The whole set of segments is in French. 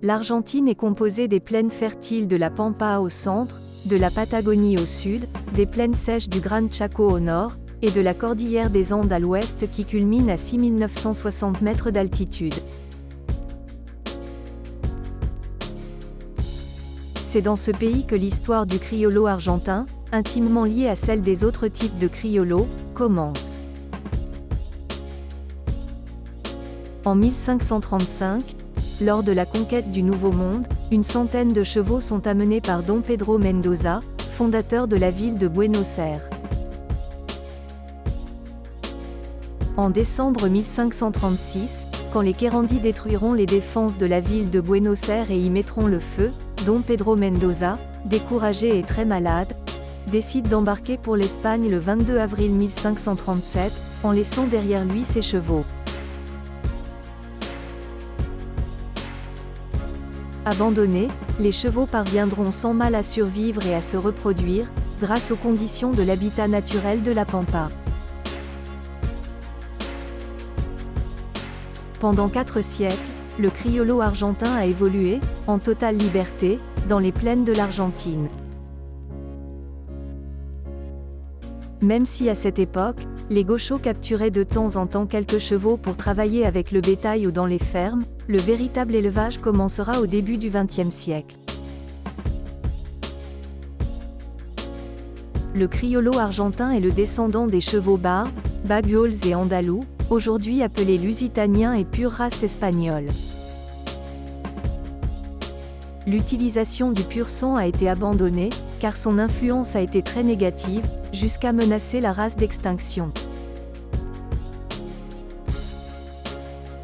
L'Argentine est composée des plaines fertiles de la Pampa au centre, de la Patagonie au sud, des plaines sèches du Gran Chaco au nord, et de la cordillère des Andes à l'ouest qui culmine à 6960 mètres d'altitude. C'est dans ce pays que l'histoire du criollo argentin, intimement liée à celle des autres types de criollo, commence. En 1535, lors de la conquête du Nouveau Monde, une centaine de chevaux sont amenés par Don Pedro Mendoza, fondateur de la ville de Buenos Aires. En décembre 1536, quand les Quérandis détruiront les défenses de la ville de Buenos Aires et y mettront le feu, Don Pedro Mendoza, découragé et très malade, décide d'embarquer pour l'Espagne le 22 avril 1537, en laissant derrière lui ses chevaux. Abandonnés, les chevaux parviendront sans mal à survivre et à se reproduire, grâce aux conditions de l'habitat naturel de la Pampa. Pendant 4 siècles, le criollo argentin a évolué, en totale liberté, dans les plaines de l'Argentine. Même si à cette époque, les gauchos capturaient de temps en temps quelques chevaux pour travailler avec le bétail ou dans les fermes, le véritable élevage commencera au début du XXe siècle. Le criollo argentin est le descendant des chevaux barbes, baguioles et andalous, aujourd'hui appelés lusitaniens et pure race espagnole. L'utilisation du pur sang a été abandonnée, car son influence a été très négative, jusqu'à menacer la race d'extinction.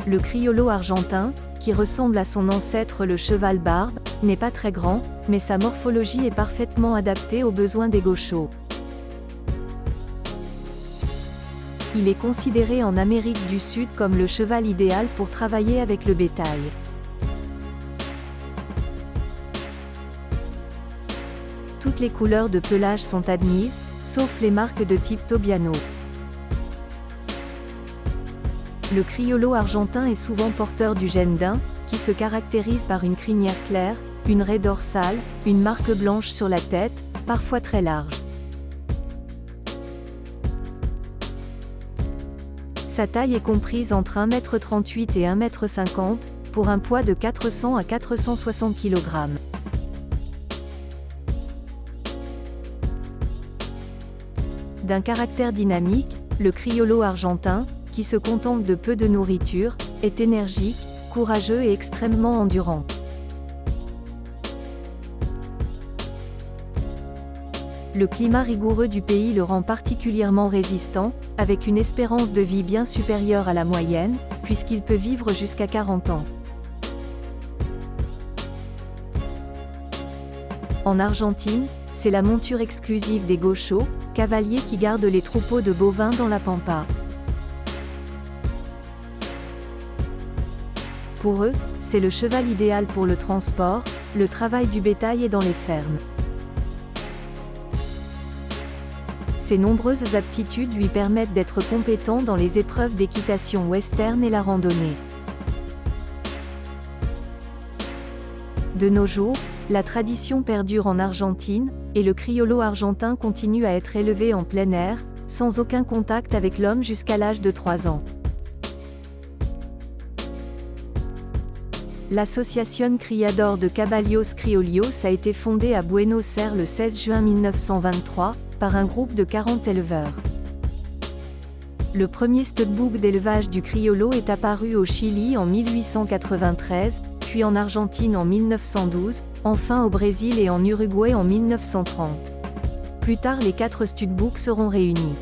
Le criollo argentin, qui ressemble à son ancêtre le cheval barbe, n'est pas très grand, mais sa morphologie est parfaitement adaptée aux besoins des gauchos. Il est considéré en Amérique du Sud comme le cheval idéal pour travailler avec le bétail. Toutes les couleurs de pelage sont admises, sauf les marques de type Tobiano. Le criollo argentin est souvent porteur du gène daim, qui se caractérise par une crinière claire, une raie dorsale, une marque blanche sur la tête, parfois très large. Sa taille est comprise entre 1,38 m et 1,50 m, pour un poids de 400 à 460 kg. D'un caractère dynamique, le criollo argentin, qui se contente de peu de nourriture, est énergique, courageux et extrêmement endurant. Le climat rigoureux du pays le rend particulièrement résistant, avec une espérance de vie bien supérieure à la moyenne, puisqu'il peut vivre jusqu'à 40 ans. En Argentine, c'est la monture exclusive des gauchos, cavaliers qui gardent les troupeaux de bovins dans la Pampa. Pour eux, c'est le cheval idéal pour le transport, le travail du bétail et dans les fermes. Ses nombreuses aptitudes lui permettent d'être compétent dans les épreuves d'équitation western et la randonnée. De nos jours, la tradition perdure en Argentine, et le criollo argentin continue à être élevé en plein air, sans aucun contact avec l'homme jusqu'à l'âge de 3 ans. L'Associación Criador de Caballos Criollos a été fondée à Buenos Aires le 16 juin 1923, par un groupe de 40 éleveurs. Le premier studbook d'élevage du criollo est apparu au Chili en 1893, puis en Argentine en 1912, enfin au Brésil et en Uruguay en 1930. Plus tard les 4 studbooks seront réunis.